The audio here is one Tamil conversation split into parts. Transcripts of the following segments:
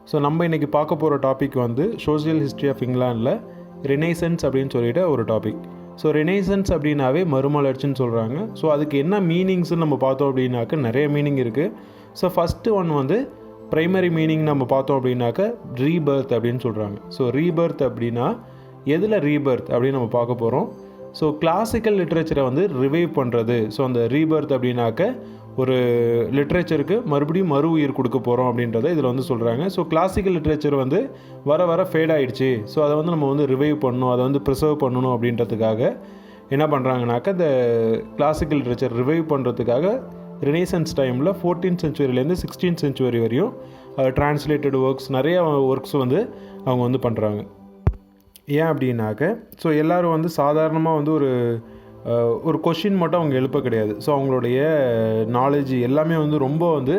ஸோ நம்ம இன்றைக்கி பார்க்க போகிற டாபிக் வந்து சோஷியல் ஹிஸ்ட்ரி ஆஃப் இங்கிலாண்டில் ரெனைசன்ஸ் அப்படின்னு சொல்லிட்டு ஒரு டாபிக். ஸோ ரெனைசன்ஸ் அப்படின்னாவே மறுமலர்ச்சின்னு சொல்கிறாங்க. ஸோ அதுக்கு என்ன மீனிங்ஸ்ன்னு நம்ம பார்த்தோம் அப்படின்னாக்க நிறைய மீனிங் இருக்குது. ஸோ ஃபஸ்ட்டு ஒன் வந்து ப்ரைமரி மீனிங் நம்ம பார்த்தோம் அப்படின்னாக்க ரீபர்த் அப்படின்னு சொல்கிறாங்க. ஸோ ரீபர்த் அப்படின்னா எதில் ரீபர்த் அப்படின்னு நம்ம பார்க்க போகிறோம். ஸோ கிளாசிக்கல் லிட்ரேச்சரை வந்து ரிவைவ் பண்ணுறது. ஸோ அந்த ரீபர்த் அப்படின்னாக்க ஒரு லிட்ரேச்சருக்கு மறுபடியும் மறு உயிர் கொடுக்க போகிறோம் அப்படின்றத இதில் வந்து சொல்கிறாங்க. ஸோ கிளாசிக்கல் லிட்ரேச்சர் வந்து வர ஃபேட் ஆகிடுச்சு. ஸோ அதை வந்து நம்ம வந்து ரிவைவ் பண்ணணும், அதை வந்து ப்ரிசர்வ் பண்ணணும் அப்படின்றதுக்காக என்ன பண்ணுறாங்கனாக்கா இந்த கிளாசிக்கல் லிட்ரேச்சர் ரிவைவ் பண்ணுறதுக்காக ரெனைசன்ஸ் டைமில் 14th centuryலேருந்து 16th century வரையும் டிரான்ஸ்லேட்டட் ஒர்க்ஸ் நிறையா ஒர்க்ஸ் வந்து அவங்க வந்து பண்ணுறாங்க. ஏன் அப்படின்னாக்க ஸோ எல்லோரும் வந்து சாதாரணமாக வந்து ஒரு கொஷின் மட்டும் அவங்க எழுப்ப கிடையாது. ஸோ அவங்களுடைய நாலேஜ் எல்லாமே வந்து ரொம்ப வந்து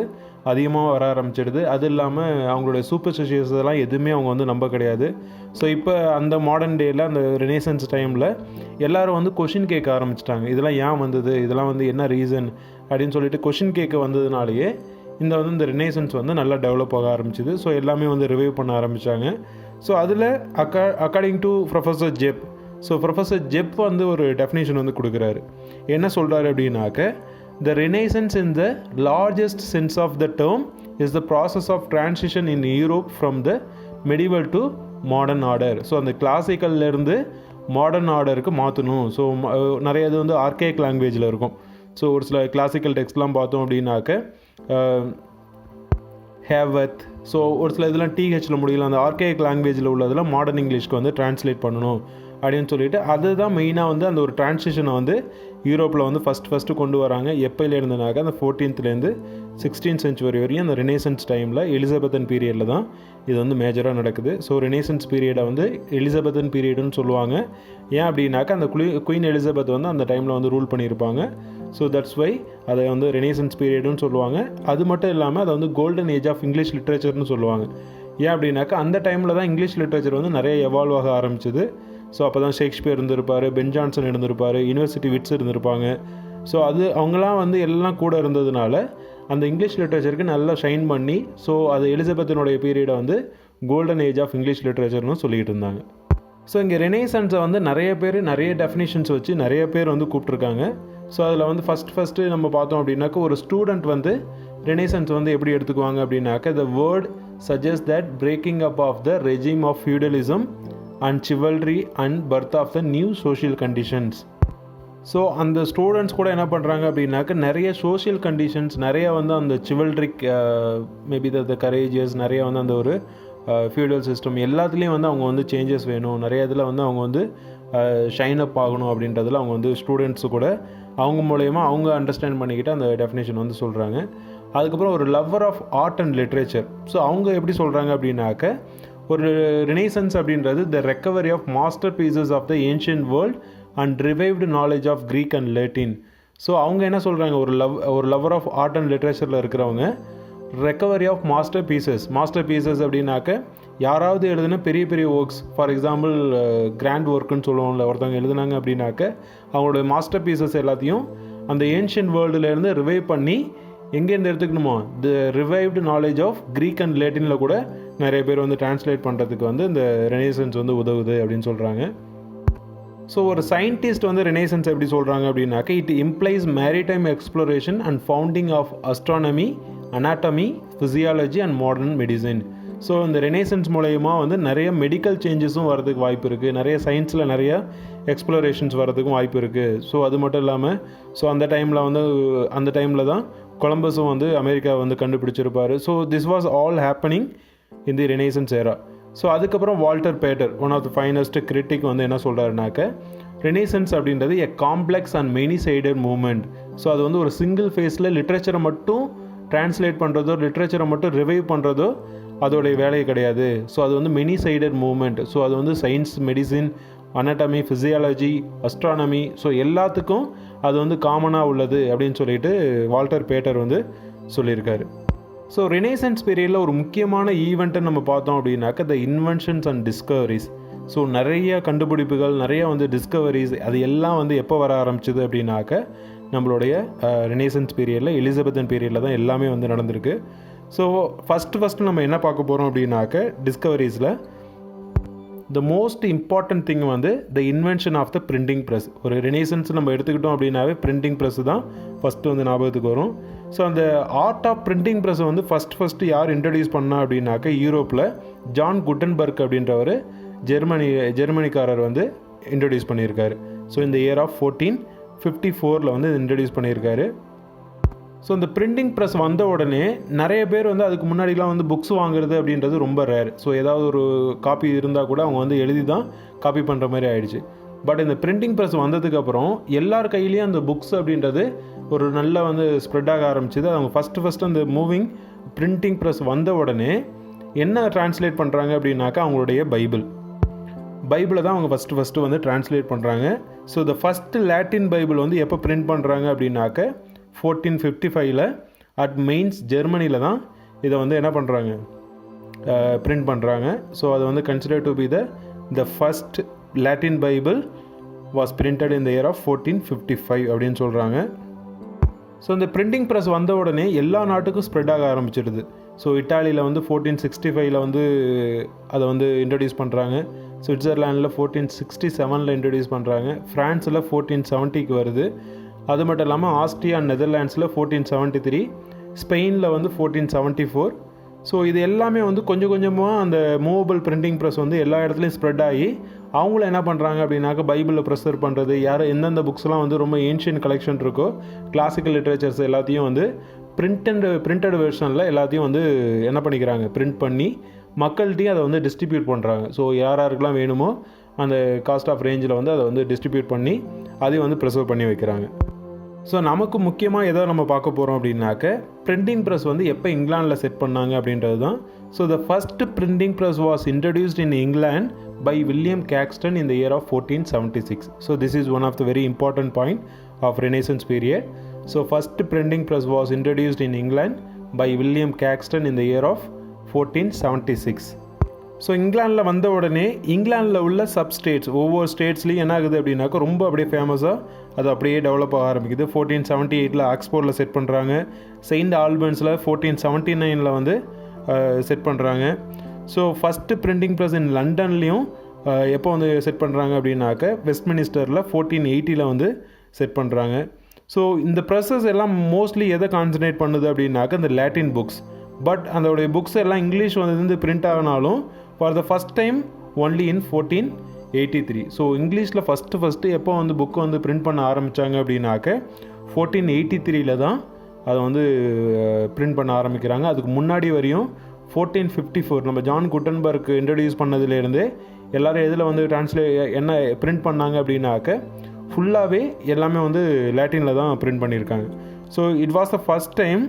அதிகமாக வர ஆரம்பிச்சிடுது. அது இல்லாமல் அவங்களுடைய சூப்பர்ஸ்டிஷியஸ் எல்லாம் எதுவுமே அவங்க வந்து நம்ப கிடையாது. ஸோ இப்போ அந்த மாடர்ன் டேயில் அந்த ரெனைசன்ஸ் டைமில் எல்லோரும் வந்து கொஷின் கேட்க ஆரம்பிச்சிட்டாங்க. இதெல்லாம் ஏன் வந்தது, இதெல்லாம் வந்து என்ன ரீசன் அப்படின்னு சொல்லிட்டு கொஷின் கேட்க வந்ததுனாலேயே இந்த ரெனைசன்ஸ் வந்து நல்லா டெவலப் ஆக ஆரம்பிச்சிது. ஸோ எல்லாமே வந்து ரிவைவ் பண்ண ஆரம்பித்தாங்க. ஸோ அதில் according to professor Jebb, so professor Jebb வந்து ஒரு டெஃபினேஷன் வந்து கொடுக்குறாரு. என்ன சொல்கிறாரு அப்படின்னாக்க the renaissance in the largest sense of the term is the process of transition in Europe from the medieval to modern order. So அந்த கிளாசிக்கல்லேருந்து மாடர்ன் ஆர்டருக்கு மாற்றணும். ஸோ நிறைய இது வந்து ஆர்கேக் லாங்குவேஜில் இருக்கும். ஸோ ஒரு சில கிளாசிக்கல் டெக்ஸ்ட்லாம் பார்த்தோம் அப்படின்னாக்க ஹேவத், ஸோ ஒரு சில இதெல்லாம் டிஹெச்சில் முடியல, அந்த ஆர்கேக் லாங்குவேஜில் உள்ளதெல்லாம் மாடர்ன் இங்கிலீஷ்க்கு வந்து டிரான்ஸ்லேட் பண்ணணும் அப்படின்னு சொல்லிட்டு அதுதான் மெயினாக வந்து அந்த ஒரு டிரான்ஸ்லேஷனை வந்து யூரோப்பில் வந்து ஃபஸ்ட்டு கொண்டு வராங்க. எப்போலேருந்துனாக்க அந்த 14th-லேருந்து 16th century வரையும் அந்த ரெனைசன்ஸ் டைமில் எலிசபெத்தன் பீரியடில் தான் இது வந்து மேஜராக நடக்குது. ஸோ ரெனைசன்ஸ் பீரியடை வந்து எலிசபெத்தன் பீரியடுன்னு சொல்லுவாங்க. ஏன் அப்படின்னாக்கா அந்த குயின் எலிசபெத் வந்து அந்த டைமில் வந்து ரூல் பண்ணியிருப்பாங்க. ஸோ தட்ஸ் வை அதை வந்து ரெனைசன்ஸ் பீரியடுன்னு சொல்லுவாங்க. அது மட்டும் இல்லாமல் அதை வந்து கோல்டன் ஏஜ் ஆஃப் இங்கிலீஷ் லிட்ரேச்சர்னு சொல்லுவாங்க. ஏன் அப்படின்னாக்கா அந்த டைமில் தான் இங்கிலீஷ் லிட்ரேச்சர் வந்து நிறைய எவால்வ் ஆக ஆரம்பிச்சிது. ஸோ அப்போ தான் ஷேக்ஸ்பியர் இருந்திருப்பார், பென் ஜான்சன் இருந்திருப்பார், யூனிவர்சிட்டி விட்ஸ் இருந்திருப்பாங்க. ஸோ அவங்களாம் வந்து எல்லாம் கூட இருந்ததுனால அந்த இங்கிலீஷ் லிட்ரேச்சருக்கு நல்லா ஷைன் பண்ணி ஸோ அது எலிசபெத்தினுடைய பீரியடை வந்து கோல்டன் ஏஜ் ஆஃப் இங்கிலீஷ் லிட்ரேச்சர்னு சொல்லிகிட்டு இருந்தாங்க. ஸோ இங்கே ரெனைசன்ஸை வந்து நிறைய பேர் நிறைய டெஃபினேஷன்ஸ் வச்சு நிறைய பேர் வந்து கூப்பிட்ருக்காங்க. ஸோ அதில் வந்து ஃபஸ்ட்டு நம்ம பார்த்தோம் அப்படின்னாக்க ஒரு ஸ்டூடெண்ட் வந்து ரெனைசன்ஸ் வந்து எப்படி எடுத்துக்குவாங்க அப்படின்னாக்க the word suggest that breaking up of the regime of feudalism and chivalry and birth of the new social conditions. So அந்த ஸ்டூடெண்ட்ஸ் கூட என்ன பண்ணுறாங்க அப்படின்னாக்க நிறைய சோஷியல் கண்டிஷன்ஸ் நிறைய வந்து அந்த சிவல்ரிக் மேபி த கரேஜியஸ் நிறைய வந்து அந்த ஒரு ஃபியூடல் சிஸ்டம் எல்லாத்துலேயும் வந்து அவங்க வந்து சேஞ்சஸ் வேணும், நிறைய இதில் வந்து அவங்க வந்து ஷைன் அப் ஆகணும் அப்படின்றதில் அவங்க வந்து ஸ்டூடெண்ட்ஸு கூட அவங்க மூலயமா அவங்க அண்டர்ஸ்டாண்ட் பண்ணிக்கிட்டு அந்த டெஃபினேஷன் வந்து சொல்கிறாங்க. அதுக்கப்புறம் ஒரு lover of art and literature. So அவங்க எப்படி சொல்கிறாங்க அப்படின்னாக்க ஒரு ரெனைசன்ஸ் அப்படின்றது the recovery of masterpieces of the ancient world and revived knowledge of Greek and Latin. So அவங்க என்ன சொல்கிறாங்க, ஒரு லவ்வர் ஆஃப் ஆர்ட் அண்ட் லிட்ரேச்சரில் இருக்கிறவங்க ரெக்கவரி ஆஃப் மாஸ்டர் பீசஸ் அப்படின்னாக்க யாராவது எழுதுனா பெரிய பெரிய ஒர்க்ஸ், ஃபார் எக்ஸாம்பிள் கிராண்ட் ஒர்க்குன்னு சொல்லுவோம்ல, ஒருத்தவங்க எழுதுனாங்க அப்படின்னாக்க அவங்களோட மாஸ்டர் பீசஸ் எல்லாத்தையும் அந்த ஏன்ஷியன்ட் வேர்ல்டுலேருந்து ரிவைவ் பண்ணி எங்கேருந்து எடுத்துக்கணுமோ the revived knowledge of Greek and லேட்டினில் கூட நிறைய பேர் வந்து டிரான்ஸ்லேட் பண்ணுறதுக்கு வந்து இந்த ரெனைசன்ஸ் வந்து உதவுது அப்படின்னு சொல்கிறாங்க. ஸோ ஒரு சயின்டிஸ்ட் வந்து ரெனைசன்ஸ் எப்படி சொல்கிறாங்க அப்படின்னாக்க it implies maritime exploration and founding of astronomy, anatomy, physiology and modern medicine. So இந்த ரெனைசன்ஸ் மூலயமா வந்து நிறைய மெடிக்கல் சேஞ்சஸும் வரதுக்கு வாய்ப்பு இருக்குது, நிறைய சயின்ஸில் நிறைய எக்ஸ்ப்ளோரேஷன்ஸ் வரதுக்கும் வாய்ப்பு இருக்குது. ஸோ அது மட்டும் இல்லாமல் ஸோ அந்த டைமில் தான் கொலம்பஸும் வந்து அமெரிக்கா வந்து கண்டுபிடிச்சிருப்பார். So this was all happening in the renaissance era. So அதுக்கப்புறம் Walter Pater, one of the finest critic வந்து என்ன சொல்கிறாருனாக்க ரெனைசன்ஸ் அப்படின்றது a complex and many sided movement. So அது வந்து ஒரு சிங்கிள் ஃபேஸில் லிட்ரேச்சரை மட்டும் டிரான்ஸ்லேட் பண்ணுறதோ லிட்ரேச்சரை மட்டும் ரிவைவ் பண்ணுறதோ அதோடைய வேலையை கிடையாது. ஸோ அது வந்து மெனி சைடட் மூமெண்ட். ஸோ அது வந்து science, medicine, anatomy, physiology, astronomy, so எல்லாத்துக்கும் அது வந்து காமனாக உள்ளது அப்படின்னு சொல்லிட்டு வால்டர் பேட்டர் வந்து சொல்லியிருக்காரு. ஸோ ரெனைசன்ஸ் பீரியடில் ஒரு முக்கியமான ஈவெண்ட்டை நம்ம பார்த்தோம் அப்படின்னாக்க த இன்வென்ஷன்ஸ் அண்ட் டிஸ்கவரிஸ். ஸோ நிறைய கண்டுபிடிப்புகள், நிறைய வந்து டிஸ்கவரிஸ், அது எல்லாம் வந்து எப்போ வர ஆரம்பிச்சிது அப்படின்னாக்க நம்மளுடைய ரெனைசன்ஸ் பீரியடில், எலிசபெத்தன் பீரியடில் தான் எல்லாமே வந்து நடந்திருக்கு. ஸோ ஃபஸ்ட்டு நம்ம என்ன பார்க்க போகிறோம் அப்படின்னாக்க டிஸ்கவரிஸில் த மோஸ்ட் இம்பார்ட்டன்ட் திங் வந்து the invention of the printing press. ஒரு ரெனேசன்ஸ் நம்ம எடுத்துக்கிட்டோம் அப்படின்னாவே பிரிண்டிங் ப்ரெஸ் தான் ஃபஸ்ட்டு வந்து ஞாபகத்துக்கு வரும். ஸோ அந்த ஆர்ட் ஆஃப் பிரிண்டிங் ப்ரெஸ்ஸை வந்து ஃபஸ்ட்டு யார் இன்ட்ரடியூஸ் பண்ணா அப்படின்னாக்க யூரோப்பில் ஜான் குட்டன்பர்க் அப்படின்றவர் ஜெர்மனிக்காரர் வந்து இன்ட்ரடியூஸ் பண்ணியிருக்காரு. ஸோ இந்த இயர் ஆஃப் 1454 வந்து இன்ட்ரடியூஸ் பண்ணியிருக்காரு. ஸோ இந்த பிரிண்டிங் ப்ரெஸ் வந்த உடனே நிறைய பேர் வந்து அதுக்கு முன்னாடிலாம் வந்து புக்ஸ் வாங்குறது அப்படின்றது ரொம்ப ரேர். ஸோ ஏதாவது ஒரு காப்பி இருந்தால் கூட அவங்க வந்து எழுதி தான் காப்பி பண்ணுற மாதிரி ஆயிடுச்சு. பட் இந்த பிரிண்டிங் ப்ரெஸ் வந்ததுக்கப்புறம் எல்லார் கையிலையும் அந்த புக்ஸ் அப்படின்றது ஒரு நல்லா வந்து ஸ்ப்ரெட் ஆக ஆரம்பிச்சிது. அவங்க ஃபஸ்ட்டு அந்த மூவிங் பிரிண்டிங் ப்ரெஸ் வந்த உடனே என்ன ட்ரான்ஸ்லேட் பண்ணுறாங்க அப்படின்னாக்கா அவங்களுடைய பைபிளை தான் அவங்க ஃபஸ்ட்டு வந்து ட்ரான்ஸ்லேட் பண்ணுறாங்க. So the first Latin Bible வந்து எப்போ பிரிண்ட் பண்ணுறாங்க அப்படின்னாக்க 1455 அட் மெயின்ஸ் ஜெர்மனியில் தான் இதை வந்து என்ன பண்ணுறாங்க, பிரிண்ட் பண்ணுறாங்க. ஸோ அது வந்து consider to be the first Latin Bible was printed in the year of 1455 அப்படின்னு சொல்கிறாங்க. ஸோ இந்த பிரிண்டிங் ப்ரெஸ் வந்த உடனே எல்லா நாட்டுக்கும் ஸ்ப்ரெட் ஆக ஆரம்பிச்சிடுது. ஸோ இட்டாலியில் வந்து 1465 வந்து அதை வந்து இன்ட்ரடியூஸ் பண்ணுறாங்க. சுவிட்சர்லாண்டில் 1467 இன்ட்ரடியூஸ் பண்ணுறாங்க. ஃப்ரான்ஸில் 1470 வருது. அது மட்டும் இல்லாமல் ஆஸ்ட்ரியா அண்ட் நெதர்லாண்ட்ஸில் 1473, ஸ்பெயினில் வந்து 1474. ஸோ இது எல்லாமே வந்து கொஞ்சம் கொஞ்சமாக அந்த மூவபிள் பிரிண்டிங் ப்ரெஸ் வந்து எல்லா இடத்துலையும் ஸ்ப்ரெட் ஆகி அவங்களும் என்ன பண்ணுறாங்க அப்படின்னாக்க பைபிளில் ப்ரெஸர் பண்ணுறது, எந்தெந்த புக்ஸ்லாம் வந்து ரொம்ப ஏன்ஷியன்ட் கலெக்ஷன் இருக்கோ கிளாசிக்கல் லிட்ரேச்சர்ஸ் எல்லாத்தையும் வந்து பிரிண்டட் வெர்ஷனில் எல்லாத்தையும் வந்து என்ன பண்ணிக்கிறாங்க, பிரிண்ட் பண்ணி மக்கள்கிட்டையும் அதை வந்து டிஸ்ட்ரிபியூட் பண்ணுறாங்க. ஸோ யாருக்கெல்லாம் வேணுமோ அந்த காஸ்ட் ஆஃப் ரேஞ்சில் வந்து அதை வந்து டிஸ்ட்ரிபியூட் பண்ணி அதையும் வந்து ப்ரெசர்வ் பண்ணி வைக்கிறாங்க. ஸோ நமக்கு முக்கியமாக எதோ நம்ம பார்க்க போகிறோம் அப்படின்னாக்க பிரிண்டிங் ப்ரெஸ் வந்து எப்போ இங்கிலாண்டில் செட் பண்ணாங்க அப்படின்றது தான். So the first printing press was introduced in England by William Caxton in the year of 1476. So this is one of the very important point of renaissance period. So first printing press was introduced in England by William Caxton in the year of 1476. So இங்கிலாண்டில் வந்த உடனே இங்கிலாண்டில் உள்ள சப்ஸ்டேட்ஸ் ஒவ்வொரு ஸ்டேட்ஸ்லேயும் என்ன ஆகுது அப்படின்னாக்கா ரொம்ப அப்படியே ஃபேமஸாக அது அப்படியே டெவலப் ஆக ஆரம்பிக்குது. 1478 ஆக்ஸ்போர்டில் செட் பண்ணுறாங்க. செயின்ட் ஆல்பன்ஸில் 1479 வந்து செட் பண்ணுறாங்க. So first printing press in லண்டன்லேயும் எப்போ வந்து செட் பண்ணுறாங்க அப்படின்னாக்க வெஸ்ட்மினிஸ்டரில் 1480 வந்து செட் பண்ணுறாங்க. ஸோ இந்த ப்ரெஸ்ஸஸ் எல்லாம் மோஸ்ட்லி எதை கான்சன்ட்ரேட் பண்ணுது அப்படின்னாக்க இந்த லாட்டின் புக்ஸ். பட் அதோடைய புக்ஸ் எல்லாம் இங்கிலீஷ் வந்து பிரிண்ட் ஆகினாலும் for the first time only in 1483. So இங்கிலீஷில் ஃபஸ்ட்டு எப்போ வந்து புக்கை வந்து பிரிண்ட் பண்ண ஆரம்பித்தாங்க அப்படின்னாக்க 1483 தான் அதை வந்து பிரிண்ட் பண்ண ஆரம்பிக்கிறாங்க. அதுக்கு முன்னாடி வரையும் 1454 நம்ம ஜான் குட்டன்பர்க் இன்ட்ரடியூஸ் பண்ணதுலேருந்தே எல்லோரும் எதில் வந்து என்ன பிரிண்ட் பண்ணாங்க அப்படின்னாக்க ஃபுல்லாகவே எல்லாமே வந்து லாட்டினில் தான் பிரிண்ட் பண்ணியிருக்காங்க. So it was the first time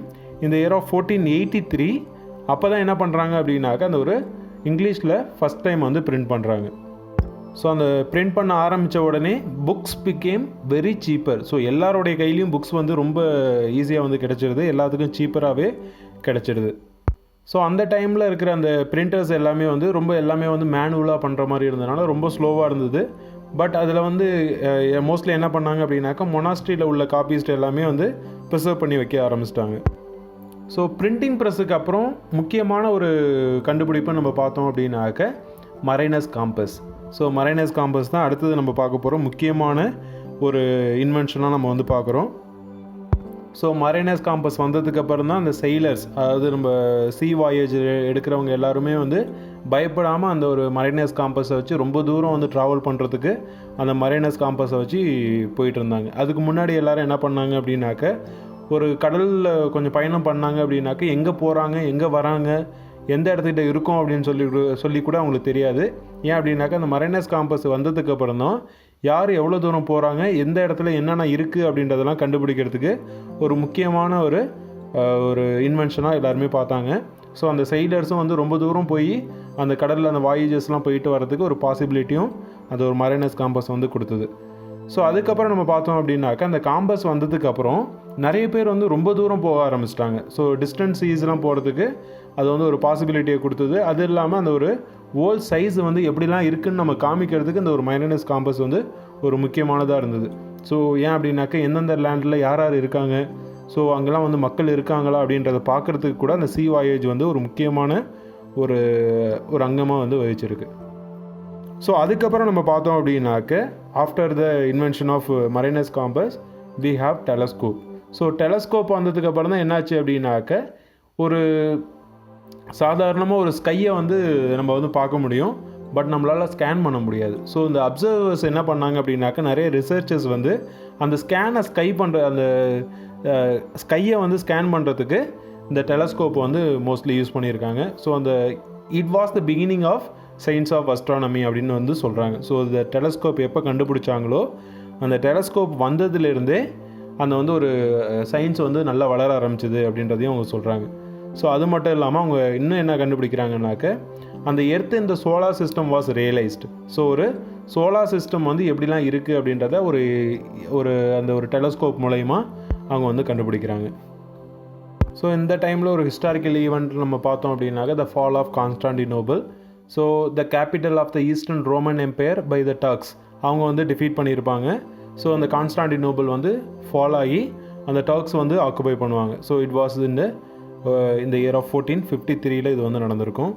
இந்த இயர் ஆஃப் 1483 அப்போ தான் என்ன பண்ணுறாங்க அப்படின்னாக்க அந்த ஒரு இங்கிலீஷில் ஃபஸ்ட் டைம் வந்து பிரிண்ட் பண்ணுறாங்க. ஸோ அந்த பிரிண்ட் பண்ண ஆரம்பித்த உடனே books became very cheaper. So எல்லாரோடைய கையிலையும் புக்ஸ் வந்து ரொம்ப ஈஸியாக வந்து கிடச்சிடுது, எல்லாத்துக்கும் சீப்பராகவே கிடச்சிடுது. ஸோ அந்த டைமில் இருக்கிற அந்த பிரிண்டர்ஸ் எல்லாமே வந்து மேனுவலாக பண்ணுற மாதிரி இருந்ததுனால ரொம்ப ஸ்லோவாக இருந்தது. பட் அதில் வந்து மோஸ்ட்லி என்ன பண்ணாங்க அப்படின்னாக்கா மொனாஸ்ட்ரியில் உள்ள காப்பீஸ்ட் எல்லாமே வந்து ப்ரிசர்வ் பண்ணி வைக்க ஆரம்பிச்சிட்டாங்க. ஸோ பிரிண்டிங் ப்ரெஸ்ஸுக்கு அப்புறம் முக்கியமான ஒரு கண்டுபிடிப்பை நம்ம பார்த்தோம் அப்படின்னாக்க mariner's compass. So mariner's compass தான் அடுத்தது நம்ம பார்க்க போகிறோம் முக்கியமான ஒரு இன்வென்ஷனாக நம்ம வந்து பார்க்குறோம். ஸோ மரைனர்ஸ் காம்பஸ் வந்ததுக்கப்புறம் தான் அந்த செயிலர்ஸ், அதாவது நம்ம சீ வாயேஜ் எடுக்கிறவங்க எல்லாருமே வந்து பயப்படாமல் அந்த ஒரு மரைனர்ஸ் காம்பஸை வச்சு ரொம்ப தூரம் வந்து ட்ராவல் பண்ணுறதுக்கு அந்த மரைனர்ஸ் காம்பஸை வச்சு போயிட்டு இருந்தாங்க. அதுக்கு முன்னாடி எல்லோரும் என்ன பண்ணாங்க அப்படின்னாக்க ஒரு கடலில் கொஞ்சம் பயணம் பண்ணாங்க அப்படின்னாக்க எங்கே போகிறாங்க, எங்கே வராங்க, எந்த இடத்துக்கிட்ட இருக்கும் அப்படின்னு சொல்லி கூட அவங்களுக்கு தெரியாது. ஏன் அப்படின்னாக்கா அந்த மரைனர்ஸ் காம்பஸ் வந்ததுக்கப்புறம் தான் யார் எவ்வளோ தூரம் போகிறாங்க, எந்த இடத்துல என்னென்ன இருக்குது அப்படின்றதெல்லாம் கண்டுபிடிக்கிறதுக்கு ஒரு முக்கியமான ஒரு இன்வென்ஷனாக எல்லாருமே பார்த்தாங்க. ஸோ அந்த செயிலர்ஸும் வந்து ரொம்ப தூரம் போய் அந்த கடலில் அந்த வாயேஜஸ்லாம் போயிட்டு வரதுக்கு ஒரு பாசிபிலிட்டியும் அது ஒரு மரைனர்ஸ் காம்பஸ் வந்து கொடுத்தது. ஸோ அதுக்கப்புறம் நம்ம பார்த்தோம் அப்படின்னாக்கா அந்த காம்பஸ் வந்ததுக்கப்புறம் நிறைய பேர் வந்து ரொம்ப தூரம் போக ஆரம்பிச்சிட்டாங்க. ஸோ டிஸ்டன்ஸ் ஈஸெலாம் போகிறதுக்கு அது வந்து ஒரு பாசிபிலிட்டியை கொடுத்தது. அது இல்லாமல் அந்த ஒரு வேர்ல்ட் சைஸ் வந்து எப்படிலாம் இருக்குதுன்னு நம்ம காமிக்கிறதுக்கு இந்த ஒரு மரைனர்ஸ் காம்பஸ் வந்து ஒரு முக்கியமானதாக இருந்தது. ஸோ ஏன் அப்படின்னாக்கா எந்தெந்த லேண்டில் யார் இருக்காங்க, ஸோ அங்கெல்லாம் வந்து மக்கள் இருக்காங்களா அப்படின்றத பார்க்குறதுக்கு கூட அந்த சி வாயேஜ் வந்து ஒரு முக்கியமான ஒரு அங்கமாக வந்து வகிச்சிருக்கு. ஸோ அதுக்கப்புறம் நம்ம பார்த்தோம் அப்படின்னாக்க after the invention of mariner's compass we have telescope. So telescope வந்ததுக்கு அப்புறம் தான் என்னாச்சு அப்படின்னாக்க ஒரு சாதாரணமாக ஒரு ஸ்கையை வந்து நம்ம வந்து பார்க்க முடியும், பட் நம்மளால் ஸ்கேன் பண்ண முடியாது. ஸோ இந்த அப்சர்வர்ஸ் என்ன பண்ணாங்க அப்படின்னாக்க நிறைய ரிசர்ச்சர்ஸ் வந்து அந்த அந்த ஸ்கையை வந்து ஸ்கேன் பண்ணுறதுக்கு இந்த டெலஸ்கோப் வந்து மோஸ்ட்லி யூஸ் பண்ணியிருக்காங்க. ஸோ அந்த it was the beginning of science of astronomy அப்படின்னு வந்து சொல்கிறாங்க. ஸோ இந்த டெலஸ்கோப் எப்போ கண்டுபிடிச்சாங்களோ அந்த டெலஸ்கோப் வந்ததுலேருந்தே அந்த வந்து ஒரு சயின்ஸ் வந்து நல்லா வளர ஆரம்பிச்சிது அப்படின்றதையும் அவங்க சொல்கிறாங்க. ஸோ அது மட்டும் இல்லாமல் அவங்க இன்னும் என்ன கண்டுபிடிக்கிறாங்கனாக்க அந்த எர்த் இந்த solar system was realised. So ஒரு சோலார் சிஸ்டம் வந்து எப்படிலாம் இருக்குது அப்படின்றத ஒரு டெலஸ்கோப் மூலயமா அவங்க வந்து கண்டுபிடிக்கிறாங்க. ஸோ இந்த டைமில் ஒரு ஹிஸ்டாரிக்கல் ஈவெண்ட் நம்ம பார்த்தோம் அப்படின்னாக்க the fall of Constantinople. So the capital of the Eastern Roman Empire by the Turks அவங்க வந்து டிஃபீட் பண்ணியிருப்பாங்க. ஸோ அந்த கான்ஸ்டாண்டினோபிள் வந்து ஃபால் ஆகி அந்த டர்க்ஸ் வந்து ஆக்குபை பண்ணுவாங்க. ஸோ இட் வாஸ் இந்த இயர் ஆஃப் 1453 இது வந்து நடந்திருக்கும்.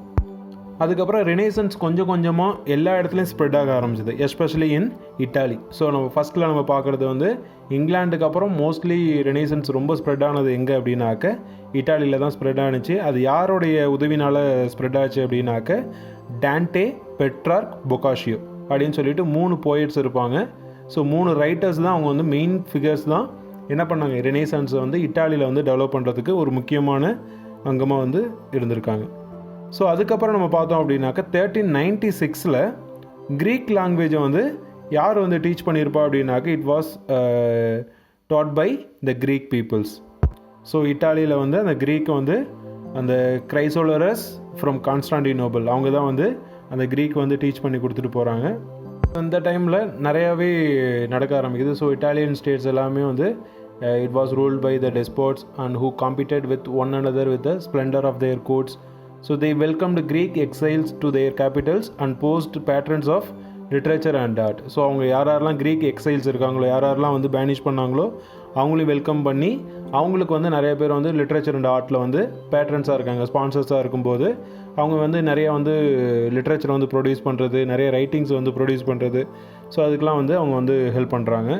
அதுக்கப்புறம் ரினேசன்ஸ் கொஞ்சம் கொஞ்சமாக எல்லா இடத்துலையும் ஸ்ப்ரெட் ஆக ஆரம்பிச்சிது, எஸ்பெஷலி இன் இட்டாலி. ஸோ ஃபஸ்ட்டில் நம்ம பார்க்குறது வந்து இங்கிலாண்டுக்கு அப்புறம் மோஸ்ட்லி ரினேசன்ஸ் ரொம்ப ஸ்ப்ரெட் ஆனது எங்கே அப்படின்னாக்க இட்டாலியில் தான் ஸ்ப்ரெட் ஆனிச்சு. அது யாருடைய உதவினால் ஸ்ப்ரெட் ஆச்சு அப்படின்னாக்க டான்டே, பெட்ரார்க், பொக்காஷியோ அப்படின்னு சொல்லிட்டு 3 போயட்ஸ் இருப்பாங்க. ஸோ 3 ரைட்டர்ஸ் தான் அவங்க வந்து மெயின் ஃபிகர்ஸ் தான் என்ன பண்ணாங்க ரினேசன்ஸை வந்து இட்டாலியில் வந்து டெவலப் பண்ணுறதுக்கு ஒரு முக்கியமான அங்கமாக வந்து இருந்திருக்காங்க. ஸோ அதுக்கப்புறம் நம்ம பார்த்தோம் அப்படின்னாக்க 1396 க்ரீக் லாங்குவேஜை வந்து யார் வந்து டீச் பண்ணியிருப்பா அப்படின்னாக்க it was taught by the Greek peoples. So இட்டாலியில் வந்து அந்த க்ரீக்கை வந்து அந்த கிரைசோலரஸ் ஃப்ரம் கான்ஸ்டாண்டினோபிள் அவங்க தான் வந்து அந்த க்ரீக் வந்து டீச் பண்ணி கொடுத்துட்டு போகிறாங்க. இந்த டைமில் நிறையாவே நடக்க ஆரம்பிக்குது. ஸோ இட்டாலியன் ஸ்டேட்ஸ் எல்லாமே வந்து it was ruled by the despots and who competed with one another with the splendor of their courts. So they welcomed Greek exiles to their capitals and posed patrons of literature and art. So அவங்க யாரெல்லாம் க்ரீக் எக்ஸைல்ஸ் இருக்காங்களோ யாரெல்லாம் வந்து பேனிஷ் பண்ணாங்களோ அவங்களையும் வெல்கம் பண்ணி அவங்களுக்கு வந்து நிறைய பேர் வந்து லிட்ரேச்சர் அண்ட் ஆர்ட்டில் வந்து பேட்ரன்ஸாக இருக்காங்க, ஸ்பான்சர்ஸாக இருக்கும்போது அவங்க வந்து நிறைய வந்து லிட்ரேச்சரை வந்து ப்ரொடியூஸ் பண்ணுறது, நிறைய ரைட்டிங்ஸ் வந்து ப்ரொடியூஸ் பண்ணுறது. ஸோ அதுக்கெலாம் வந்து அவங்க வந்து ஹெல்ப் பண்ணுறாங்க.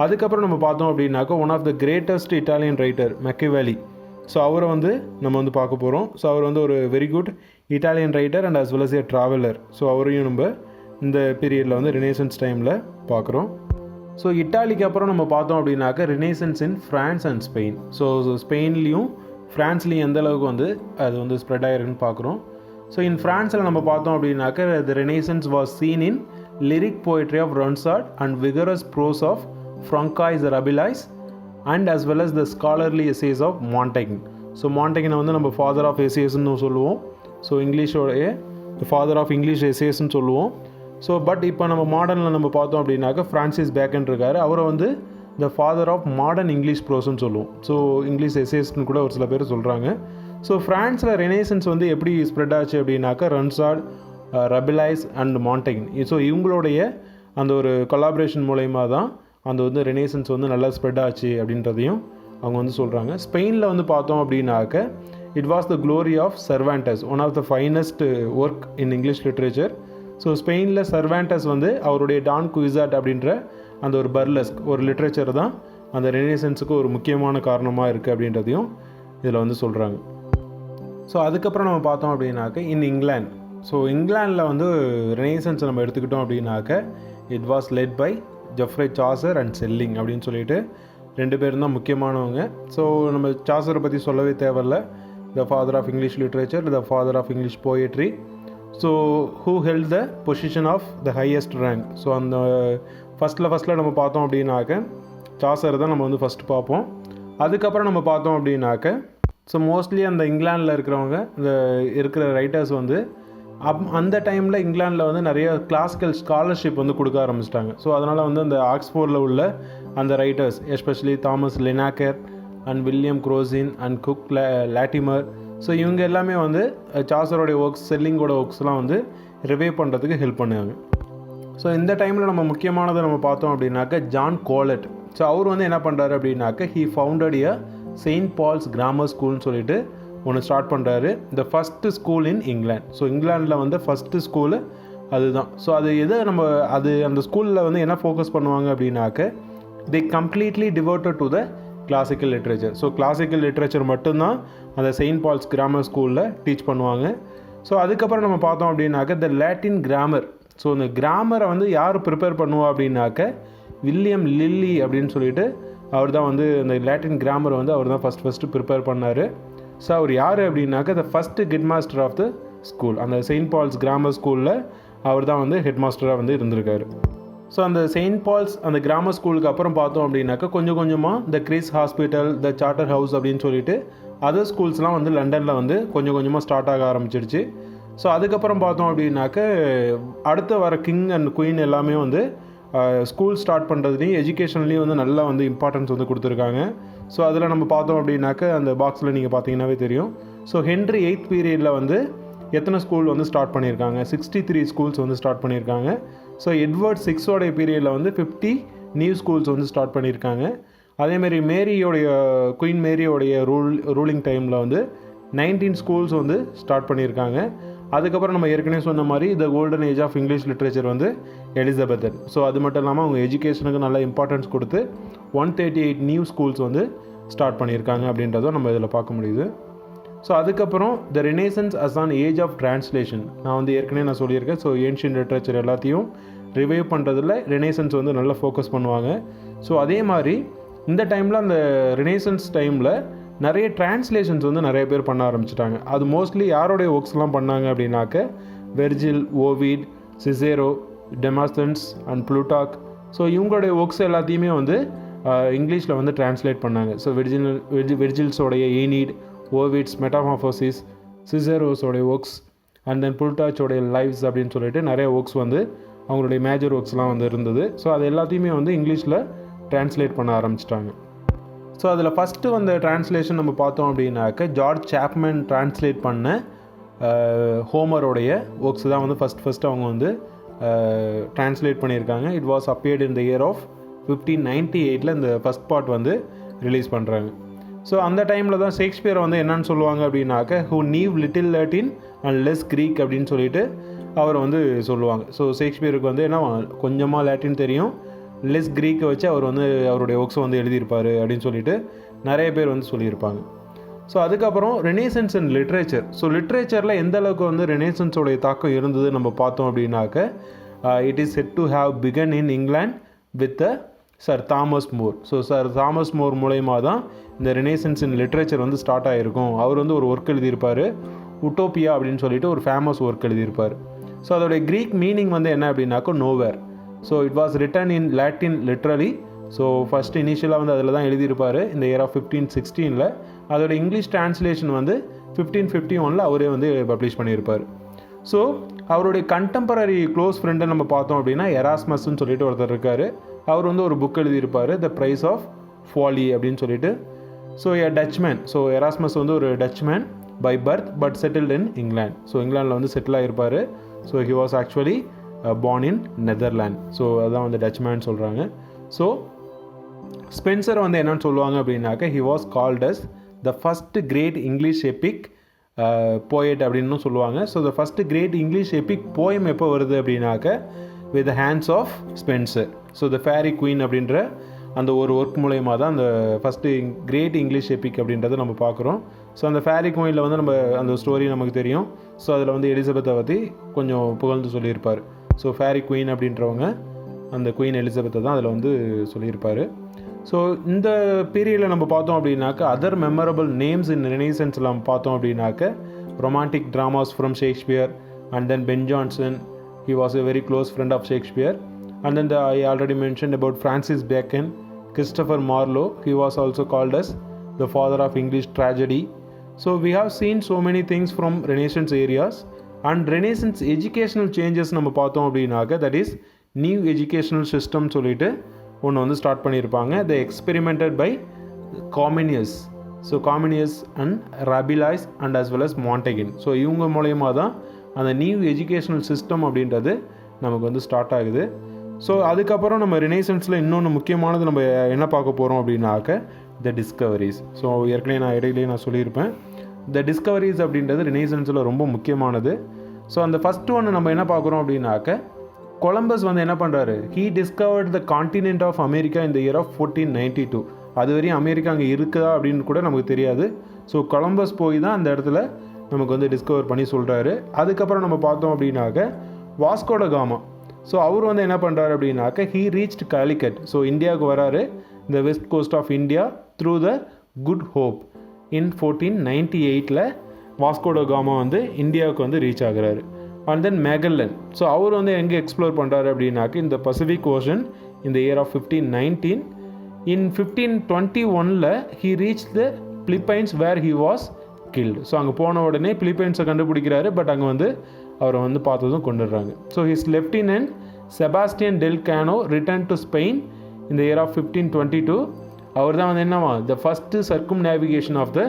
அதுக்கப்புறம் நம்ம பார்த்தோம் அப்படின்னாக்கா one of the greatest Italian writer Machiavelli. So அவரை வந்து நம்ம வந்து பார்க்க போகிறோம். ஸோ அவர் வந்து ஒரு very good Italian writer and as well as a traveller. So அவரையும் நம்ம இந்த பீரியடில் வந்து ரினேசன்ஸ் டைமில் பார்க்குறோம். ஸோ இட்டாலிக்கு அப்புறம் நம்ம பார்த்தோம் அப்படின்னாக்க renaissance in France and Spain. So ஸ்பெயின்லேயும் ஃப்ரான்ஸ்லேயும் எந்த அளவுக்கு வந்து அது வந்து ஸ்ப்ரெட் ஆகிருக்குன்னு பார்க்குறோம். ஸோ இன் ஃப்ரான்ஸில் நம்ம பார்த்தோம் அப்படின்னாக்க the renaissance was seen in lyric poetry of Ronsard and vigorous prose of Francois Rabelais and as well as the scholarly essays of Montaigne. So மாண்டெக்னை வந்து நம்ம ஃபாதர் ஆஃப் எசேஸ்ன்னு சொல்லுவோம். ஸோ இங்கிலீஷோடைய ஃபாதர் ஆஃப் இங்கிலீஷ் எசேஸ்ன்னு சொல்லுவோம். ஸோ பட் இப்போ நம்ம மாடர்னில் நம்ம பார்த்தோம் அப்படின்னாக்க ஃப்ரான்சிஸ் பேக்கன் இருக்கார், அவரை வந்து த ஃபாதர் ஆஃப் மாடர்ன் இங்கிலீஷ் ப்ரோஸ்ன்னு சொல்லுவோம். ஸோ இங்கிலீஷ் எசேஸ்ன்னு கூட ஒரு சில பேர் சொல்கிறாங்க. ஸோ ஃப்ரான்ஸில் ரெனேசன்ஸ் வந்து எப்படி ஸ்ப்ரெட் ஆச்சு அப்படின்னாக்கா ரன்சார்ட், ரபிலைஸ் அண்ட் மாண்டெக்ன். ஸோ இவங்களுடைய அந்த ஒரு கொலாபரேஷன் மூலயமா தான் அந்த வந்து ரெனேசன்ஸ் வந்து நல்லா ஸ்ப்ரெட் ஆச்சு அப்படின்றதையும் அவங்க வந்து சொல்கிறாங்க. ஸ்பெயினில் வந்து பார்த்தோம் அப்படின்னாக்க it was the glory of Cervantes, one of the finest work in English literature. So ஸ்பெயினில் சர்வாண்டஸ் வந்து அவருடைய டான் குயிசாட் அப்படின்ற அந்த ஒரு பர்லஸ்க் ஒரு லிட்ரேச்சர் தான் அந்த ரெனேசன்ஸுக்கு ஒரு முக்கியமான காரணமாக இருக்குது அப்படின்றதையும் இதில் வந்து சொல்கிறாங்க. ஸோ அதுக்கப்புறம் நம்ம பார்த்தோம் அப்படின்னாக்க இன் இங்கிலாந்து. ஸோ இங்கிலாண்டில் வந்து ரெனேசன்ஸ் நம்ம எடுத்துக்கிட்டோம் அப்படின்னாக்க it was led by Geoffrey Chaucer and selling அப்படின்னு சொல்லிட்டு 2 பேரும் தான் முக்கியமானவங்க. ஸோ நம்ம சாசரை பற்றி சொல்லவே தேவையில்ல, the father of English literature, the father of English poetry. So who held the position of the highest rank. So அந்த ஃபஸ்ட்டில் நம்ம பார்த்தோம் அப்படின்னாக்க சாசர் தான் நம்ம வந்து ஃபஸ்ட்டு பார்ப்போம். அதுக்கப்புறம் நம்ம பார்த்தோம் அப்படின்னாக்க ஸோ மோஸ்ட்லி அந்த இங்கிலாண்டில் இருக்கிறவங்க இந்த இருக்கிற ரைட்டர்ஸ் வந்து அந்த டைமில் இங்கிலாண்டில் வந்து நிறைய கிளாசிக்கல் ஸ்காலர்ஷிப் வந்து கொடுக்க ஆரம்பிச்சிட்டாங்க. ஸோ அதனால் வந்து அந்த ஆக்ஸ்போர்டில் உள்ள அந்த writers especially Thomas Linacre and William Grocyn and Cook Latimer, so இவங்க எல்லாமே வந்து சாசரோடைய ஒர்க்ஸ், செல்லிங்கோட ஒர்க்ஸ்லாம் வந்து ரிவைவ் பண்ணுறதுக்கு ஹெல்ப் பண்ணுவாங்க. ஸோ இந்த டைமில் நம்ம முக்கியமானதை நம்ம பார்த்தோம் அப்படின்னாக்க ஜான் கோலட். ஸோ அவர் வந்து என்ன பண்ணுறாரு அப்படின்னாக்க he founded a Saint Paul's grammar ஸ்கூல்னு சொல்லிட்டு ஒன்று ஸ்டார்ட் பண்ணுறாரு. The first school in England. So இங்கிலாண்டில் வந்து ஃபஸ்ட்டு ஸ்கூலு அதுதான். ஸோ அது எதை நம்ம அந்த ஸ்கூலில் வந்து என்ன ஃபோக்கஸ் பண்ணுவாங்க அப்படின்னாக்க, they completely devoted to the classical literature. So classical literature மட்டும்தான் அந்த செயின்ட் பால்ஸ் கிராமர் ஸ்கூலில் டீச் பண்ணுவாங்க. ஸோ அதுக்கப்புறம் நம்ம பார்த்தோம் அப்படின்னாக்க த லாட்டின் கிராமர். ஸோ இந்த கிராமரை வந்து யார் ப்ரிப்பேர் பண்ணுவா அப்படின்னாக்க வில்லியம் லில்லி அப்படின்னு சொல்லிட்டு அவர் தான் வந்து அந்த லாட்டின் கிராமரை வந்து அவர் தான் ஃபஸ்ட்டு ப்ரிப்பேர் பண்ணார். ஸோ அவர் யார் அப்படின்னாக்க the first head master of the school. அந்த செயின்ட் பால்ஸ் கிராமர் ஸ்கூலில் அவர் தான் வந்து ஹெட் மாஸ்டராக வந்து இருந்திருக்காரு. ஸோ அந்த செயின்ட் பால்ஸ் அந்த கிராமர் ஸ்கூலுக்கு அப்புறம் பார்த்தோம் அப்படின்னாக்கா கொஞ்சம் கொஞ்சமாக த கிறிஸ் ஹாஸ்பிட்டல், த சார்ட்டர் ஹவுஸ் அப்படின்னு சொல்லிட்டு அதர் ஸ்கூல்ஸ்லாம் வந்து லண்டனில் வந்து கொஞ்சம் கொஞ்சமாக ஸ்டார்ட் ஆக ஆரம்பிச்சிடுச்சு. ஸோ அதுக்கப்புறம் பார்த்தோம் அப்படின்னாக்க அடுத்து வர கிங் அண்ட் குயின் எல்லாமே வந்து ஸ்கூல் ஸ்டார்ட் பண்ணுறதுலேயும் எஜுகேஷன்லேயும் வந்து நல்லா வந்து இம்பார்ட்டன்ஸ் வந்து கொடுத்துருக்காங்க. ஸோ அதில் நம்ம பார்த்தோம் அப்படின்னாக்க அந்த பாக்ஸில் நீங்கள் பார்த்தீங்கன்னாவே தெரியும். ஸோ ஹென்ரி 8th பீரியடில் வந்து எத்தனை ஸ்கூல் வந்து ஸ்டார்ட் பண்ணியிருக்காங்க, 63 ஸ்கூல்ஸ் வந்து ஸ்டார்ட் பண்ணியிருக்காங்க. ஸோ எட்வர்ட் 6 பீரியடில் வந்து 50 நியூ ஸ்கூல்ஸ் வந்து ஸ்டார்ட் பண்ணியிருக்காங்க. அதேமாதிரி குயின் மேரியோடைய ரூலிங் டைமில் வந்து 19 ஸ்கூல்ஸ் வந்து ஸ்டார்ட் பண்ணியிருக்காங்க. அதுக்கப்புறம் நம்ம ஏற்கனவே சொன்ன மாதிரி the golden age of English literature வந்து எலிசபெத்தன். ஸோ அது மட்டும் இல்லாமல் அவங்க எஜுகேஷனுக்கு நல்ல இம்பார்ட்டன்ஸ் கொடுத்து 138 நியூ ஸ்கூல்ஸ் வந்து ஸ்டார்ட் பண்ணியிருக்காங்க அப்படின்றதும் நம்ம இதில் பார்க்க முடியுது. ஸோ அதுக்கப்புறம் the renaissance as an age of translation. நான் வந்து ஏற்கனவே நான் சொல்லியிருக்கேன். ஸோ ஏன்ஷியன் லிட்ரேச்சர் எல்லாத்தையும் ரிவைவ் பண்ணுறதுல ரெனேசன்ஸ் வந்து நல்லா ஃபோக்கஸ் பண்ணுவாங்க. ஸோ அதே மாதிரி இந்த டைமில் அந்த ரெனேசன்ஸ் டைமில் நிறைய டிரான்ஸ்லேஷன்ஸ் வந்து நிறைய பேர் பண்ண ஆரம்பிச்சிட்டாங்க. அது மோஸ்ட்லி யாரோடைய ஒர்க்ஸ்லாம் பண்ணாங்க அப்படின்னாக்க Virgil, Ovid, Cicero, Demosthenes and Plutarch. So இவங்களுடைய ஒர்க்ஸ் எல்லாத்தையுமே வந்து இங்கிலீஷில் வந்து டிரான்ஸ்லேட் பண்ணாங்க. ஸோ வெர்ஜில்ஸோடைய ஏனீட், ஓவிட்ஸ் மெட்டாமார்ஃபோசிஸ், சிசேரோஸோடைய ஒர்க்ஸ் அண்ட் தென் புல்டாச்சோடைய லைவ்ஸ் அப்படின்னு சொல்லிட்டு நிறைய ஒர்க்ஸ் வந்து அவங்களுடைய மேஜர் ஒர்க்ஸ்லாம் வந்து இருந்தது. ஸோ அது எல்லாத்தையுமே வந்து இங்கிலீஷில் டிரான்ஸ்லேட் பண்ண ஆரம்பிச்சிட்டாங்க. ஸோ அதில் ஃபஸ்ட்டு வந்த டிரான்ஸ்லேஷன் நம்ம பார்த்தோம் அப்படின்னாக்க ஜார்ஜ் சாப்மேன் டிரான்ஸ்லேட் பண்ண ஹோமரோடைய ஒர்க்ஸ் தான் வந்து ஃபஸ்ட்டு அவங்க வந்து டிரான்ஸ்லேட் பண்ணியிருக்காங்க. It was appeared in the year of 1598 இந்த ஃபஸ்ட் பார்ட் வந்து ரிலீஸ் பண்ணுறாங்க. ஸோ அந்த டைமில் தான் ஷேக்ஸ்பியரை வந்து என்னன்னு சொல்லுவாங்க அப்படின்னாக்க who knew little Latin and less Greek அப்படின்னு சொல்லிட்டு அவர் வந்து சொல்லுவாங்க. ஸோ ஷேக்ஸ்பியருக்கு வந்து என்ன கொஞ்சமாக லாட்டின் தெரியும், லெஸ் க்ரீக்கை வச்சு அவர் வந்து அவருடைய ஒர்க்ஸை வந்து எழுதியிருப்பார் அப்படின்னு சொல்லிட்டு நிறைய பேர் வந்து சொல்லியிருப்பாங்க. ஸோ அதுக்கப்புறம் ரெனேசன்ஸ் அண்ட் லிட்ரேச்சர். ஸோ லிட்ரேச்சரில் எந்த அளவுக்கு வந்து ரெனேசன்ஸோடைய தாக்கம் இருந்தது நம்ம பார்த்தோம் அப்படின்னாக்க it is said to have begun in England with Sir Thomas More. So Sir Thomas More மூலயமா தான் இந்த ரெனேசன்ஸ் இன் லிட்ரேச்சர் வந்து ஸ்டார்ட் ஆகிருக்கும். அவர் வந்து ஒரு ஒர்க் எழுதியிருப்பார், உட்டோப்பியா அப்படின்னு சொல்லிட்டு ஒரு ஃபேமஸ் ஒர்க் எழுதியிருப்பார். ஸோ அதோடைய க்ரீக் மீனிங் வந்து என்ன அப்படின்னாக்கா nowhere. So it was written in Latin literally. So first இனிஷியலாக வந்து அதில் தான் எழுதியிருப்பார் இந்த இயர் ஆஃப் 1516. அதோட இங்கிலீஷ் டிரான்ஸ்லேஷன் வந்து 1551 அவரே வந்து பப்ளிஷ் பண்ணியிருப்பார். ஸோ அவருடைய கண்டெம்பரரி க்ளோஸ் ஃப்ரெண்டை நம்ம பார்த்தோம் அப்படின்னா எராஸ்மஸ்ன்னு சொல்லிட்டு ஒருத்தர் இருக்கார். அவர் வந்து ஒரு புக் எழுதியிருப்பார், த ப்ரைஸ் ஆஃப் ஃபாலி அப்படின்னு சொல்லிட்டு. So Dutchman. ஸோ எராஸ்மஸ் வந்து ஒரு Dutchman by birth but settled in England. So இங்கிலாண்டில் வந்து செட்டில் ஆகிருப்பார். So he was actually born in Netherland. So அதுதான் வந்து டச்மேன் சொல்கிறாங்க. ஸோ ஸ்பென்சர் வந்து என்னன்னு சொல்லுவாங்க அப்படின்னாக்க he was called as the first great English epic poet அப்படின்னு சொல்லுவாங்க. So the first great English epic poem எப்போ வருது அப்படின்னாக்க with the hands of Spenser. So the Faerie Queene அப்படின்ற அந்த ஒரு ஒர்க் மூலயமா தான் அந்த ஃபஸ்ட்டு கிரேட் இங்கிலீஷ் எபிக் அப்படின்றத நம்ம பார்க்குறோம். ஸோ அந்த ஃபேரி குயினில் வந்து நம்ம அந்த ஸ்டோரி நமக்கு தெரியும். ஸோ அதில் வந்து எலிசபெத்தை பற்றி கொஞ்சம் புகழ்ந்து சொல்லியிருப்பார். ஸோ ஃபேரி குயின் அப்படின்றவங்க அந்த குயின் எலிசபெத்தை தான் அதில் வந்து சொல்லியிருப்பார். ஸோ இந்த பீரியடில் நம்ம பார்த்தோம் அப்படின்னாக்க அதர் மெமரபிள் நேம்ஸ் இன் ரெனேசன்ஸில் நம்ம பார்த்தோம் அப்படின்னாக்க romantic dramas from Shakespeare and then Ben Jonson. He was a very close friend of Shakespeare. And then I already mentioned about Francis Bacon, Christopher Marlowe. He was also called as the father of English tragedy. So we have seen so many things from Renaissance areas. And Renaissance educational changes நம்ம பார்த்தோம் அப்படின்னாக்க that is new educational system சொல்லிட்டு ஒன்று வந்து ஸ்டார்ட் பண்ணியிருப்பாங்க. They experimented by Comenius. So Comenius and Rabelais and as well as Montaigne. So இவங்க மூலயமா தான் அந்த நியூ எஜுகேஷனல் சிஸ்டம் அப்படின்றது நமக்கு வந்து ஸ்டார்ட் ஆகுது. ஸோ அதுக்கப்புறம் நம்ம ரினைசன்ஸில் இன்னொன்று முக்கியமானது நம்ம என்ன பார்க்க போகிறோம் அப்படின்னாக்க த டிஸ்கவரிஸ். ஸோ ஏற்கனவே நான் இடையிலேயே நான் சொல்லியிருப்பேன், த டிஸ்கவரிஸ் அப்படின்றது ரினைசன்ஸில் ரொம்ப முக்கியமானது. ஸோ அந்த ஃபஸ்ட்டு ஒன்று நம்ம என்ன பார்க்குறோம் அப்படின்னாக்க, கொலம்பஸ் வந்து என்ன பண்ணுறாரு, he discovered the continent of America இந்த இயர் ஆஃப் 1492. அது வரையும் அமெரிக்கா அங்கே இருக்குதா அப்படின்னு கூட நமக்கு தெரியாது. ஸோ கொலம்பஸ் போய் தான் அந்த இடத்துல நமக்கு வந்து டிஸ்கவர் பண்ணி சொல்கிறாரு. அதுக்கப்புறம் நம்ம பார்த்தோம் அப்படின்னாக்க வாஸ்கோட காமா. ஸோ அவர் வந்து என்ன பண்ணுறாரு அப்படின்னாக்க, ஹீ ரீச்ட் காலிக்கட். ஸோ இந்தியாவுக்கு வராரு, இந்த west coast of India through the good hope in 1498 Vasco da Gama வந்து இந்தியாவுக்கு வந்து ரீச் ஆகுறாரு. And then மேகல்லன். ஸோ அவர் வந்து எங்கே எக்ஸ்ப்ளோர் பண்ணுறாரு அப்படின்னாக்க, இந்த பசிபிக் ஓஷன் இந்த year of 1519. In 1521 he reach the Philippines where he was killed. So அங்கே போன உடனே பிலிப்பைன்ஸை கண்டுபிடிக்கிறாரு, பட் அங்கே வந்து அவரை வந்து பார்த்ததும் கொண்டுடுறாங்க. So his lieutenant Sebastian del Cano return to Spain இந்த இயர் ஆஃப் 1522. அவர் தான் வந்து என்னவா, the first circumnavigation of the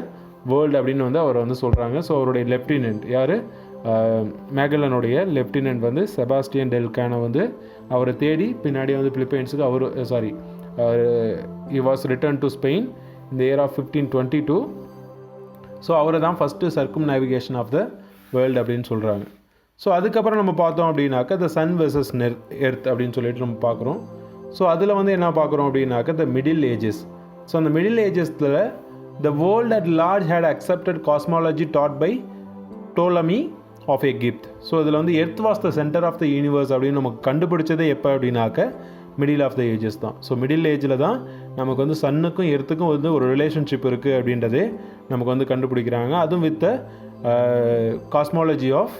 world அப்படின்னு வந்து அவரை வந்து சொல்கிறாங்க. ஸோ அவருடைய லெஃப்டினன்ட் யார், மேகல்லனுடைய லெஃப்டினன்ட் வந்து செபாஸ்டியன் டெல் கேனோ வந்து அவரை தேடி பின்னாடி வந்து பிலிப்பைன்ஸுக்கு அவர் he was returned to Spain in the year of 1522. So அவரை தான் first circumnavigation of the world அப்படின்னு சொல்கிறாங்க. ஸோ அதுக்கப்புறம் நம்ம பார்த்தோம் அப்படின்னாக்க த சன் வெர்சஸ் எர்த் அப்படின்னு சொல்லிட்டு நம்ம பார்க்குறோம். ஸோ அதில் வந்து என்ன பார்க்குறோம் அப்படின்னாக்க த மிடில் ஏஜஸ். ஸோ அந்த மிடில் ஏஜஸில் the world at large had accepted cosmology taught by Ptolemy of Egypt. So இதில் வந்து earth was the centre of the universe அப்படின்னு நமக்கு கண்டுபிடிச்சதே எப்போ அப்படின்னாக்க மிடில் ஆஃப் த ஏஜஸ் தான். ஸோ மிடில் ஏஜில் தான் நமக்கு வந்து சன்னுக்கும் எர்த்துக்கும் வந்து ஒரு ரிலேஷன்ஷிப் இருக்குது அப்படின்றதே நமக்கு வந்து கண்டுபிடிக்கிறாங்க. அதுவும் வித் த காஸ்மாலஜி ஆஃப்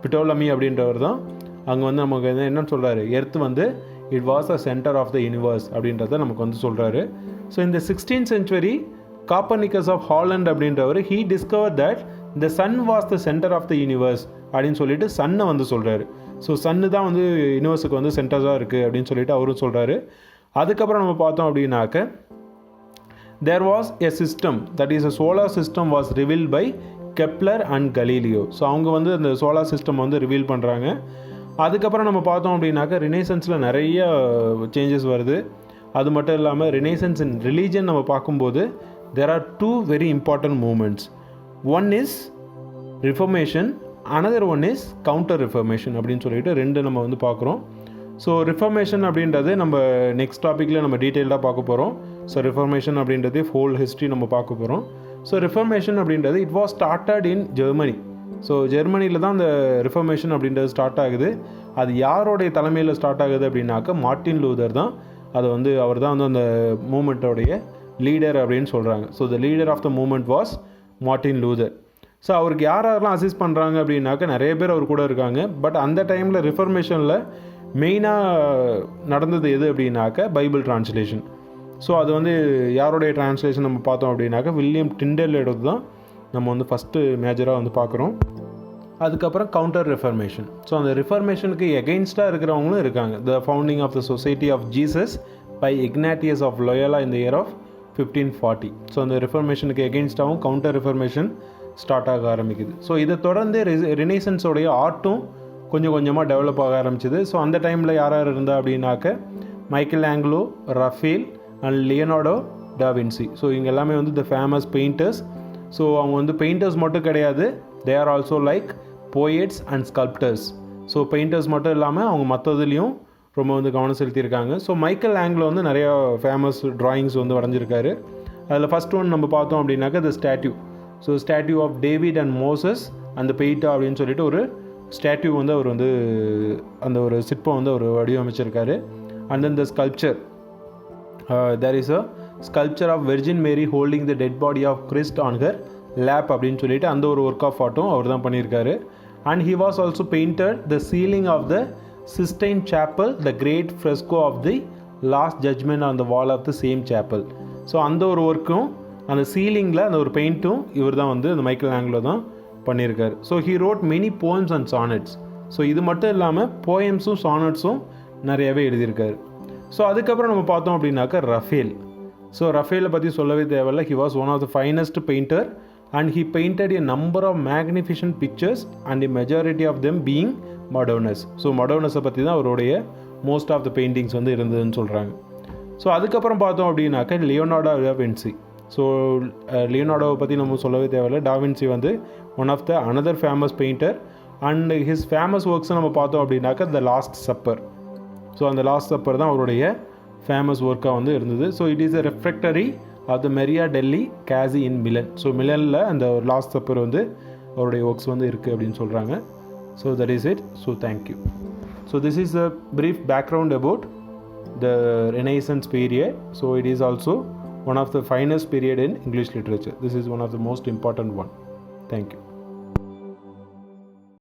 பிட்டோலமி அப்படின்றவர் தான் அங்கே வந்து நமக்கு வந்து என்னன்னு சொல்கிறாரு, எர்த் வந்து it was a centre of the universe அப்படின்றத நமக்கு வந்து சொல்கிறாரு. ஸோ இந்த 16th century Copernicus of Holland அப்படின்றவர் he discover that the sun was the centre of the universe அப்படின்னு சொல்லிட்டு சன்னை வந்து சொல்கிறாரு. ஸோ சன்னு தான் வந்து யூனிவர்ஸுக்கு வந்து சென்டர்ஸாக இருக்குது அப்படின்னு சொல்லிட்டு அவரும் சொல்கிறாரு. அதுக்கப்புறம் நம்ம பார்த்தோம் அப்படின்னாக்க, there was a system that is a solar system was revealed by Kepler and Galileo. So அவங்க வந்து அந்த சோலார் சிஸ்டம் வந்து ரிவீல் பண்ணுறாங்க. அதுக்கப்புறம் நம்ம பார்த்தோம் அப்படின்னாக்க ரினைசன்ஸில் நிறைய சேஞ்சஸ் வருது. அது மட்டும் இல்லாமல் ரினைசன்ஸ் இன் ரிலீஜன் நம்ம பார்க்கும்போது there are two very important movements. One is Reformation, another one is Counter Reformation அப்படின்னு சொல்லிட்டு ரெண்டு நம்ம வந்து பார்க்குறோம். ஸோ ரிஃபர்மேஷன் அப்படின்றது நம்ம நெக்ஸ்ட் டாப்பிக்கில் நம்ம டீட்டெயில்டாக பார்க்க போகிறோம். ஸோ ரிஃபர்மேஷன் அப்படின்றது ஹோல் ஹிஸ்ட்ரி நம்ம பார்க்க போகிறோம். ஸோ ரிஃபர்மேஷன் அப்படின்றது it was started in Germany. So ஜெர்மனியில் தான் அந்த ரிஃபர்மேஷன் அப்படின்றது ஸ்டார்ட் ஆகுது. அது யாரோடைய தலைமையில் ஸ்டார்ட் ஆகுது அப்படின்னாக்க மார்ட்டின் லூதர் தான். அது வந்து அவர் தான் வந்து அந்த மூமெண்ட்டோடைய லீடர் அப்படின்னு சொல்கிறாங்க. So the leader of the movement was Martin Luther. So அவருக்கு யாரெல்லாம் அசிஸ்ட் பண்ணுறாங்க அப்படின்னாக்க நிறைய பேர் அவர் கூட இருக்காங்க. பட் அந்த டைமில் ரிஃபர்மேஷனில் மெயினாக நடந்தது எது அப்படின்னாக்க பைபிள் டிரான்ஸ்லேஷன். ஸோ அது வந்து யாருடைய டிரான்ஸ்லேஷன் நம்ம பார்த்தோம் அப்படின்னாக்க வில்லியம் டிண்டல் எடுத்து தான் நம்ம வந்து ஃபஸ்ட்டு மேஜராக வந்து பார்க்குறோம். அதுக்கப்புறம் கவுண்டர் ரிஃபர்மேஷன். ஸோ அந்த ரிஃபர்மேஷனுக்கு எகெயின்ஸ்டாக இருக்கிறவங்களும் இருக்காங்க. The founding of the society of Jesus by Ignatius of Loyola இந்த இயர் ஆஃப் 1540. ஸோ அந்த ரிஃபர்மேஷனுக்கு எகெயின்ஸ்டாகவும் கவுண்டர் ரிஃபர்மேஷன் ஸ்டார்ட் ஆக ஆரம்பிக்குது. ஸோ இதை தொடர்ந்து ரினைசன்ஸோடைய ஆர்ட்டும் கொஞ்சம் கொஞ்சமாக டெவலப் ஆக ஆரம்பிச்சிது. ஸோ அந்த டைமில் யார் யார் இருந்தா அப்படின்னாக்க Michelangelo, Raphael and Leonardo da Vinci. So இவங்க எல்லாமே வந்து த ஃபேமஸ் பெயிண்டர்ஸ். ஸோ அவங்க வந்து பெயிண்டர்ஸ் மட்டும் கிடையாது, they are also like poets and sculptors. So painters மட்டும் இல்லாமல் அவங்க மற்றதுலேயும் ரொம்ப வந்து கவனம் செலுத்தியிருக்காங்க. ஸோ மைக்கேல் ஆங்கிலோ வந்து நிறையா ஃபேமஸ் ட்ராயிங்ஸ் வந்து வரைஞ்சிருக்காரு. அதில் ஃபஸ்ட் ஒன் நம்ம பார்த்தோம் அப்படின்னாக்க the statue. So statue of David and Moses அந்த பெயிட்டா அப்படின்னு சொல்லிட்டு ஒரு ஸ்டாட்யூ வந்து அவர் வந்து அந்த ஒரு சிற்பம் வந்து அவர் வடிவமைச்சிருக்காரு. And then the sculpture, there is a sculpture of Virgin Mary holding the dead body of Christ on her lap அப்படின்னு சொல்லிட்டு அந்த ஒரு ஒர்க் ஆஃப் ஆர்ட்டும் அவர் தான் பண்ணியிருக்காரு. And he was also painted the ceiling of the Sistine Chapel, the great fresco of the Last Judgment on the wall of the same chapel. So அந்த ஒரு ஒர்க்கும் அந்த சீலிங்கில் அந்த ஒரு பெயிண்ட்டும் இவர் தான் வந்து அந்த மைக்கேல் ஆங்கிலோ தான் பண்ணியிருக்காரு. So he wrote many poems and sonnets. So இது மட்டும் இல்லாமல் போயம்ஸும் சானட்ஸும் நிறையவே எழுதியிருக்காரு. ஸோ அதுக்கப்புறம் நம்ம பார்த்தோம் அப்படின்னாக்க ரஃபேல். ஸோ ரஃபேலை பற்றி சொல்லவே தேவையில்லை. He was one of the finest painter and he painted a number of magnificent pictures and a majority of them being Madonnas. So மடோனஸை பற்றி தான் அவருடைய மோஸ்ட் ஆஃப் த பெயிண்டிங்ஸ் வந்து இருந்ததுன்னு சொல்கிறாங்க. ஸோ அதுக்கப்புறம் பார்த்தோம் அப்படின்னாக்க லியோனார்டோ டா வின்சி. ஸோ லியோனார்டோவை பற்றி நம்ம சொல்லவே தேவையில்லை. டாவின்சி வந்து one of the another famous painter. And his famous ஒர்க்ஸை நம்ம பார்த்தோம் அப்படின்னாக்கா த லாஸ்ட் சப்பர். ஸோ அந்த லாஸ்ட் சப்பர் தான் அவருடைய ஃபேமஸ் ஒர்க்காக வந்து இருந்தது. So it is a refectory of the Maria delle Grazie in Milan. So மிலனில் அந்த லாஸ்ட் சப்பர் வந்து அவருடைய ஒர்க்ஸ் வந்து இருக்குது அப்படின்னு சொல்கிறாங்க. So that is it. So thank you. So this is a brief background about the Renaissance period. So it is also one of the finest period in English literature. This is one of the most important one. Thank you.